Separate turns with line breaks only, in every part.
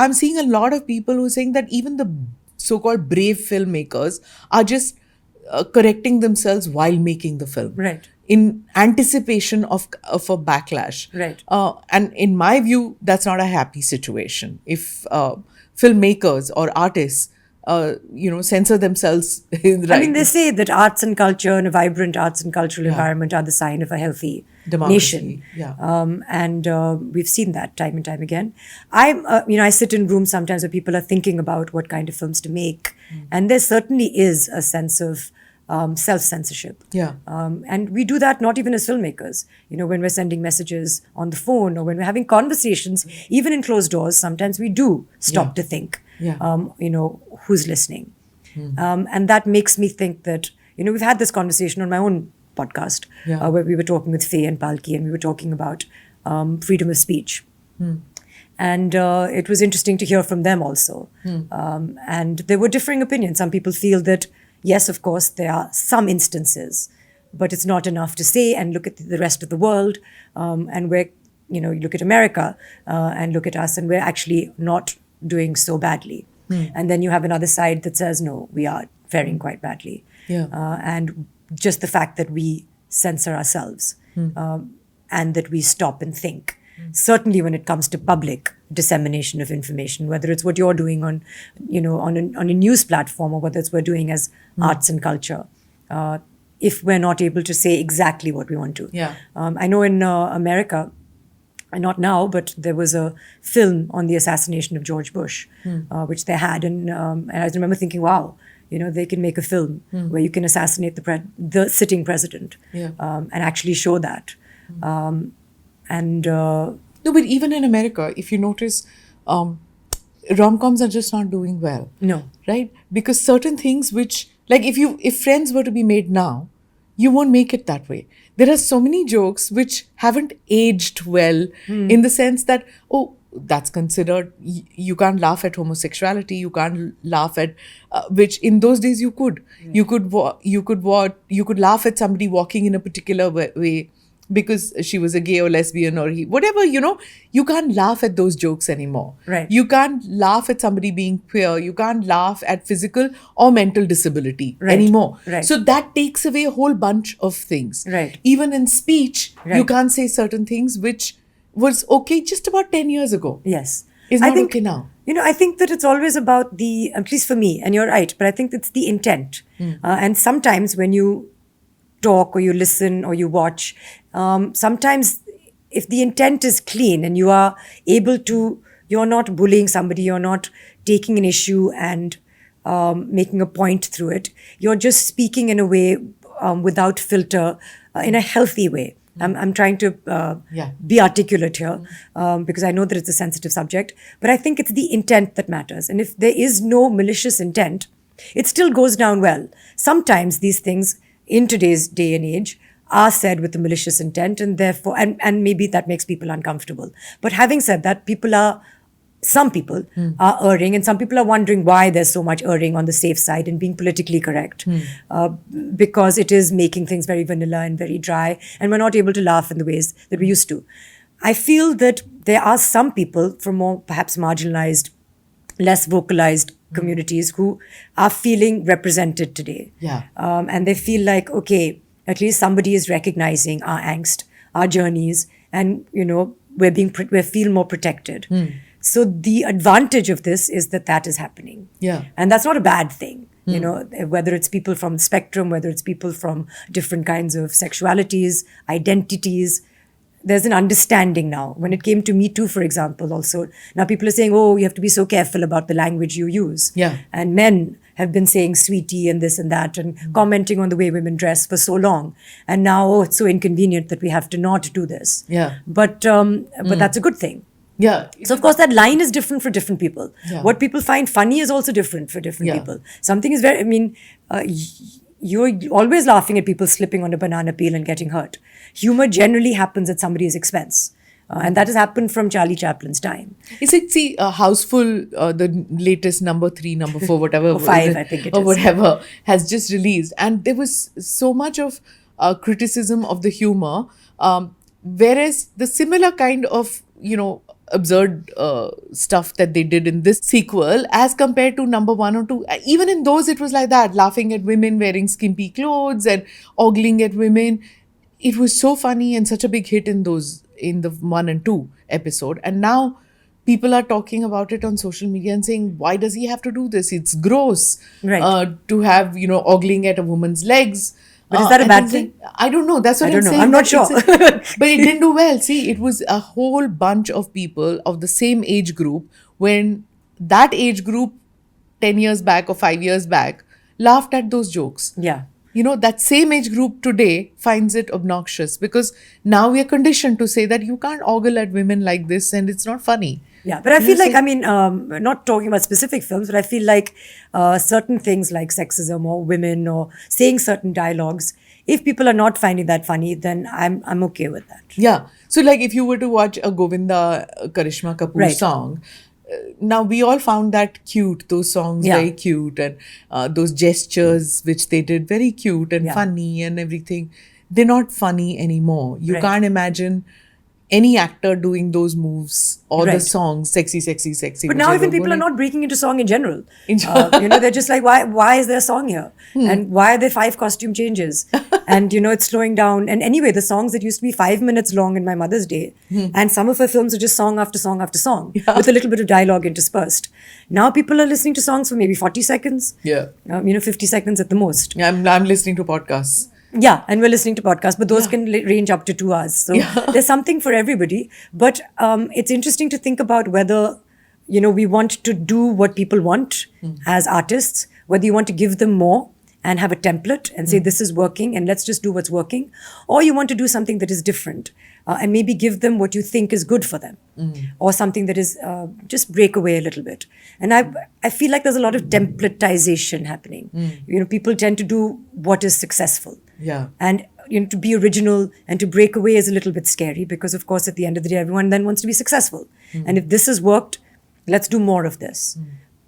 I'm seeing a lot of people who are saying that even the so-called brave filmmakers are just correcting themselves while making the film.
Right.
In anticipation of a backlash.
Right.
And in my view, that's not a happy situation. If filmmakers or artists, censor themselves. Right.
I mean, they say that arts and culture and a vibrant arts and cultural environment are the sign of a healthy
democracy.
nation. And we've seen that time and time again. I sit in rooms sometimes where people are thinking about what kind of films to make. And there certainly is a sense of self-censorship.
Yeah.
And we do that not even as filmmakers. When we're sending messages on the phone or when we're having conversations, even in closed doors, sometimes we do stop to think, who's listening. And that makes me think that, we've had this conversation on my own podcast where we were talking with Faye and Palki and we were talking about freedom of speech. And it was interesting to hear from them also. And there were differing opinions. Some people feel that, yes, of course, there are some instances, but it's not enough to say and look at the rest of the world. And where, you look at America and look at us and we're actually not doing so badly. And then you have another side that says, no, we are faring quite badly. And just the fact that we censor ourselves and that we stop and think. Certainly when it comes to public dissemination of information, whether it's what you're doing on a news platform or whether it's we're doing as arts and culture, if we're not able to say exactly what we want to. I know in America, and not now, but there was a film on the assassination of George Bush, which they had. And I remember thinking, wow, they can make a film where you can assassinate the sitting president and actually show that. No,
but even in America, if you notice, rom-coms are just not doing well.
No.
Right? Because certain things which, like if Friends were to be made now, you won't make it that way. There are so many jokes which haven't aged well in the sense that, that's considered, you can't laugh at homosexuality, you can't laugh at, which in those days you could. You could laugh at somebody walking in a particular way because she was a gay or lesbian or whatever, you can't laugh at those jokes anymore.
Right.
You can't laugh at somebody being queer. You can't laugh at physical or mental disability anymore.
Right.
So that takes away a whole bunch of things.
Right.
Even in speech, you can't say certain things which was okay just about 10 years ago.
Yes.
It's not okay now.
I think that it's always about at least for me, and you're right, but I think it's the intent. And sometimes when you talk or you listen or you watch, sometimes if the intent is clean and you are able to, you're not bullying somebody, you're not taking an issue and making a point through it, you're just speaking in a way without filter, in a healthy way. I'm trying to be articulate here because I know that it's a sensitive subject, but I think it's the intent that matters. And if there is no malicious intent, it still goes down well. Sometimes these things in today's day and age are said with a malicious intent and therefore, and maybe that makes people uncomfortable. But having said that, some people are erring and some people are wondering why there's so much erring on the safe side and being politically correct because it is making things very vanilla and very dry and we're not able to laugh in the ways that we used to. I feel that there are some people from more perhaps marginalized, less vocalized communities who are feeling represented today. And they feel like, okay, at least somebody is recognizing our angst, our journeys, and, we feel more protected. So the advantage of this is that is happening. And that's not a bad thing. Whether it's people from the spectrum, whether it's people from different kinds of sexualities, identities, there's an understanding now. When it came to Me Too, for example, also, now people are saying, you have to be so careful about the language you use. And men have been saying sweetie and this and that and commenting on the way women dress for so long. And now, it's so inconvenient that we have to not do this. But that's a good thing. So, of course, that line is different for different people. What people find funny is also different for different people. Something is you're always laughing at people slipping on a banana peel and getting hurt. Humor generally happens at somebody's expense. And that has happened from Charlie Chaplin's time.
Is it, Houseful, the latest number 3, number 4, whatever.
Or 5, I think it
or
is.
whatever, has just released. And there was so much of criticism of the humor, whereas the similar kind of, absurd stuff that they did in this sequel as compared to number 1 or 2. Even in those, it was like that, laughing at women wearing skimpy clothes and ogling at women. It was so funny and such a big hit in the 1 and 2 episode. And now people are talking about it on social media and saying, why does he have to do this? It's gross to have, ogling at a woman's legs.
But is that a bad thing?
I don't know. That's what I'm saying.
I'm not sure.
But it didn't do well. See, it was a whole bunch of people of the same age group, when that age group 10 years back or 5 years back laughed at those jokes.
Yeah.
That same age group today finds it obnoxious, because now we are conditioned to say that you can't ogle at women like this and it's not funny.
Yeah, but I feel like, not talking about specific films, but I feel like certain things like sexism or women or saying certain dialogues, if people are not finding that funny, then I'm okay with that.
Yeah. So like if you were to watch a Govinda Karishma Kapoor song, now we all found that cute, those songs very cute, and those gestures which they did very cute and funny and everything. They're not funny anymore. You can't imagine any actor doing those moves or the songs, sexy.
But now even people are not breaking into song in general. They're just like, why is there a song here? And why are there 5 costume changes? And, it's slowing down. And anyway, the songs that used to be 5 minutes long in my mother's day, and some of her films are just song after song after song, with a little bit of dialogue interspersed. Now people are listening to songs for maybe 40 seconds. 50 seconds at the most.
Yeah, I'm listening to podcasts.
Yeah, and we're listening to podcasts, but those can range up to 2 hours. So there's something for everybody. But it's interesting to think about whether, we want to do what people want as artists, whether you want to give them more and have a template and say, this is working and let's just do what's working, or you want to do something that is different and maybe give them what you think is good for them, or something that is just break away a little bit. And I feel like there's a lot of templatization happening. People tend to do what is successful.
Yeah.
And to be original and to break away is a little bit scary, because of course at the end of the day everyone then wants to be successful. And if this has worked, let's do more of this.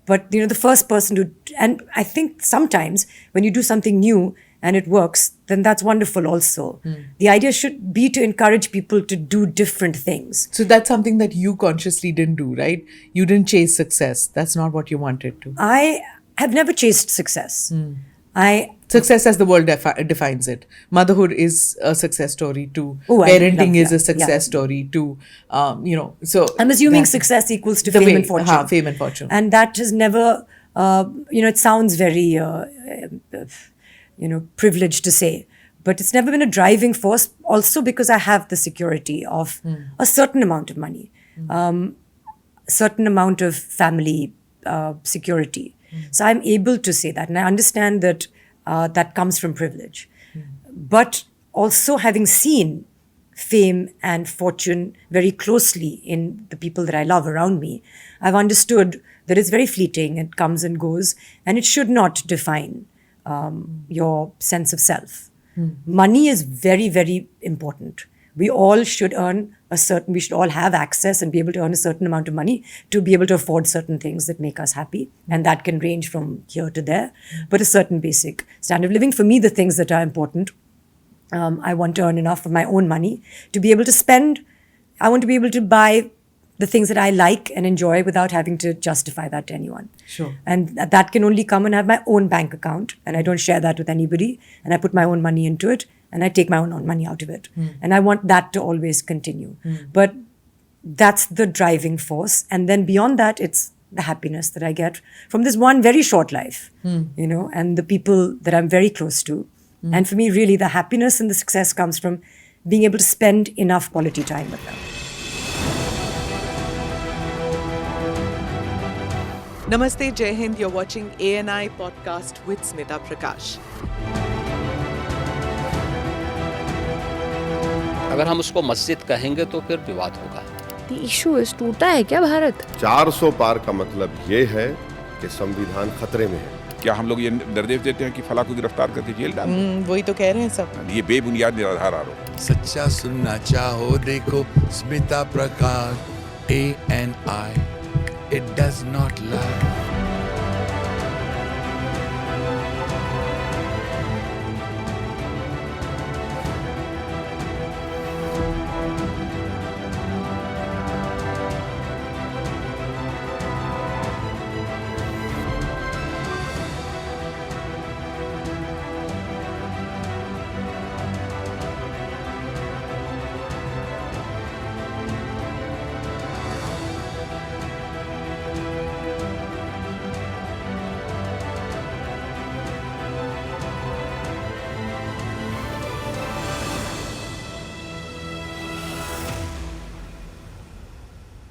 But the first person to, and I think sometimes when you do something new and it works, then that's wonderful also. The idea should be to encourage people to do different things.
So that's something that you consciously didn't do, right? You didn't chase success. That's not what you wanted to.
I have never chased success.
Success as the world defines it. Motherhood is a success story too.
Parenting
is a success story too. So
I'm assuming success equals to fame and fortune.
Fame and fortune.
And that has never, it sounds very, privileged to say, but it's never been a driving force. Also because I have the security of a certain amount of money, a certain amount of family security. So I'm able to say that, and I understand that that comes from privilege. But also having seen fame and fortune very closely in the people that I love around me, I've understood that it's very fleeting, it comes and goes, and it should not define your sense of self. Money is very, very important. We all should we should all have access and be able to earn a certain amount of money to be able to afford certain things that make us happy. And that can range from here to there, but a certain basic standard of living. For me, the things that are important, I want to earn enough of my own money to be able to spend. I want to be able to buy the things that I like and enjoy without having to justify that to anyone.
Sure.
And that can only come when I have my own bank account and I don't share that with anybody, and I put my own money into it and I take my own money out of it. And I want that to always continue. But that's the driving force. And then beyond that, it's the happiness that I get from this one very short life, and the people that I'm very close to. And for me, really, the happiness and the success comes from being able to spend enough quality time with them.
Namaste, Jai Hind. You're watching ANI podcast with Smita Prakash.
अगर हम उसको मस्जिद कहेंगे तो फिर विवाद होगा।
The issue is टूटा है क्या भारत?
400 पार का मतलब ये है कि संविधान खतरे में है।
क्या हम लोग ये निर्देश देते हैं कि फला को गिरफ्तार करके जेल डाल दें?
वही तो कह रहे हैं सब।
ये बेबुनियाद निराधार आरोप।
सच्चा सुनना चाहो देखो स्मिता प्रकाश ANI, it does not lie।